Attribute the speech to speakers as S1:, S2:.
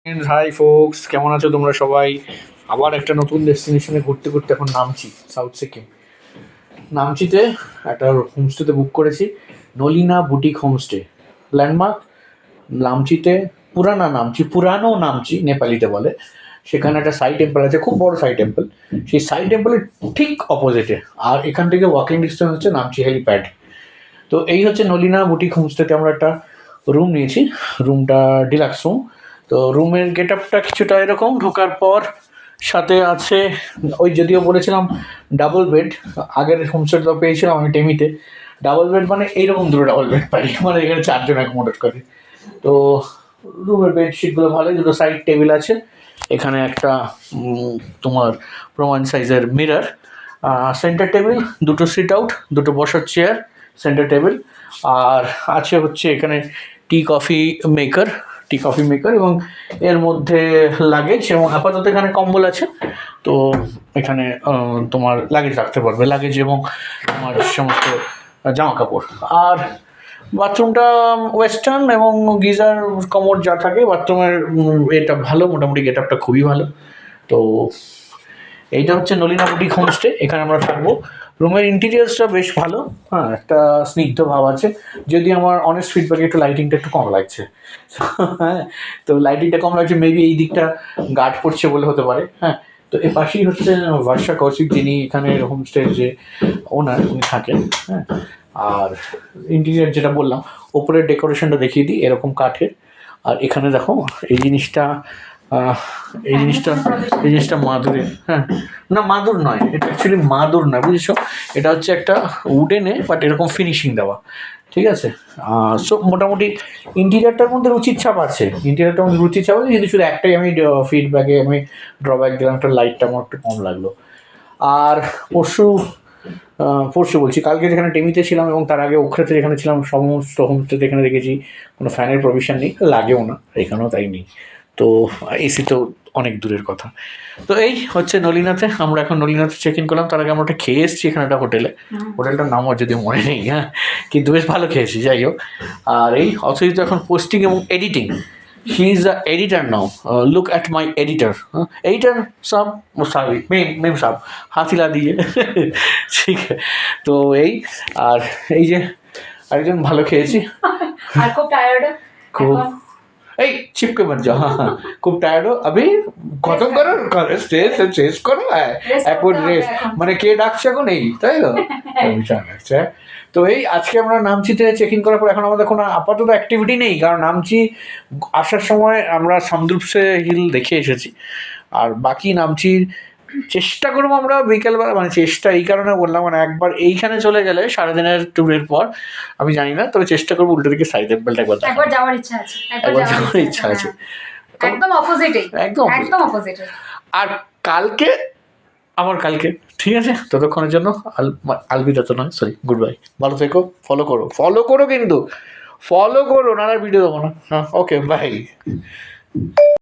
S1: High folks, কেমন আছো তোমরা সবাই? আবার একটা নতুন ডেস্টিনেশনে ঘুরতে ঘুরতে এখন নামছি সাউথ সিকিম। নামচিতে একটা হোমস্টেতে বুক করেছি, নলিনা বুটিক হোমস্টে, ল্যান্ডমার্ক নামচিতে। পুরানো নামচি নেপালিতে বলে। সেখানে একটা সাই টেম্পল আছে, খুব বড় সাই টেম্পল। সেই সাই টেম্পলের ঠিক অপোজিটে, আর এখান থেকে ওয়াকিং ডিস্টেন্স হচ্ছে নামচি হেলিপ্যাড। তো এই হচ্ছে নলিনা বুটিক হোমস্টেতে আমরা একটা রুম নিয়েছি। রুমটা ডিলাক্স রুম। তো রুমের গেট আপটা কিছুটা এরকম, ঢোকার পর সাথে আছে, ওই যদিও বলেছিলাম ডাবল বেড, আগের হোমস্টেতে তো পেয়েছিলাম আমি টেমিতে। ডাবল বেড মানে এইরকম দুটো ডাবল বেড পাই, মানে এখানে চারজন অ্যাকোমোডেট করে। তো রুমের বেডশিটগুলো ভালো, দুটো সাইড টেবিল আছে, এখানে একটা তোমার প্রমাণ সাইজের মিরর, সেন্টার টেবিল, দুটো সিট আউট, দুটো বসার চেয়ার, সেন্টার টেবিল। আর আছে হচ্ছে এখানে টি কফি মেকার এবং এর মধ্যে লাগেজ, এবং আপাতত এখানে কম্বল আছে। তো এখানে তোমার লাগেজ রাখতে পারবে, লাগেজ এবং তোমার সমস্ত জামা কাপড়। আর বাথরুমটা ওয়েস্টার্ন এবং গিজার কমোড যা থাকে বাথরুমের, এটা ভালো, মোটামুটি গেট আপটা খুবই ভালো। তো এইটা হচ্ছে নলিনা বুটিক হোমস্টে, এখানে আমরা থাকবো। রুমের ইন্টেরিয়ার্সটা বেশ ভালো, হ্যাঁ, একটা স্নিগ্ধ ভাব আছে। যদি আমার অনেস্ট ফিডব্যাকে একটু লাইটিংটা একটু কম লাগছে, হ্যাঁ। তো লাইটিংটা কম লাগছে, মেবি এই দিকটা গার্ড পড়ছে বলে হতে পারে, হ্যাঁ। তো এর পাশেই হচ্ছে বর্ষা কৌশিক, যিনি এখানে হোমস্টের যে ওনার, উনি থাকেন, হ্যাঁ। আর ইন্টেরিয়ার যেটা বললাম, ওপরের ডেকোরেশনটা দেখিয়ে দিই, এরকম কাঠের। আর এখানে দেখো এই জিনিসটা, এই জিনিসটা মাদুরের, হ্যাঁ। না, মাদুর নয়, এটা অ্যাকচুয়ালি মাদুর নয়, বুঝেছো। এটা হচ্ছে একটা উডেনে, বাট এরকম ফিনিশিং দেওয়া, ঠিক আছে। সো মোটামুটি ইন্টেরিয়ারটার মধ্যে রুচির ছাপ আছে, কিন্তু শুধু একটাই আমি ফিডব্যাকে আমি ড্রব্যাক দিলাম, একটা লাইটটা আমার একটু কম লাগলো। আর পরশু বলছি, কালকে যেখানে টেমিতে ছিলাম এবং তার আগে ওখরাতে যেখানে ছিলাম, সমস্ত হোমস্টেতে এখানে দেখেছি কোনো ফ্যানের প্রভিশন নেই, লাগেও না, এখানেও তাই নেই। তো এসি তো অনেক দূরের কথা। তো এই হচ্ছে নলিনাতে, আমরা এখন নলিনাতে চেক ইন করলাম। তার আগে আমরা একটা খেয়ে এসেছি এখানে একটা হোটেলটার নাম আর যদি মনে নেই, হ্যাঁ, কিন্তু বেশ ভালো খেয়েছি, যাই হোক। আর এই অথরিত এখন পোস্টিং এবং editing, he is the editor now, look at my editor, editor সাব মুসাবি মেম সাব হাতিলা দিয়ে, ঠিক আছে। তো এই, আর এই যে আরেকজন ভালো খেয়েছি,
S2: আর খুব টায়ার্ড,
S1: খুব, এই চিপকে মত যাও, হ্যাঁ, খুব টায়ার্ড হো, আবি খতম করো, শেষ করো, একবার রেস্ট, মানে কে ডাকছে এখন, এই তাই তো, ভীষণ লাগছে। তো এই আজকে আমরা নামচিতে চেক ইন করার পর এখন আমাদের কোনো আপাতত অ্যাক্টিভিটি নেই, কারণ নামচি আসার সময় আমরা সামদ্রুপসে হিল দেখে এসেছি। আর বাকি নামচির চেষ্টা করবো আমরা বিকেলবেলা, মানে চেষ্টা এই কারণে বললাম, মানে একবার এইখানে চলে গেলে সারাদিনের ট্যুরের পর, আমি জানি না, তবে চেষ্টা করবো উল্টো দিকে সাই টেম্পলটা
S2: একবার যাওয়ার ইচ্ছা আছে,
S1: একবার যাওয়ার ইচ্ছা আছে,
S2: একদম অপোজিটে,
S1: একদম
S2: অপোজিটে।
S1: আর কালকে, ঠিক আছে, ততক্ষণের জন্য আলবিদা তো নয়, সরি, গুড বাই, ভালো থেকো, ফলো করো কিন্তু, ফলো করো, নানা ভিডিও দেবো না, হ্যাঁ, ওকে, বাই।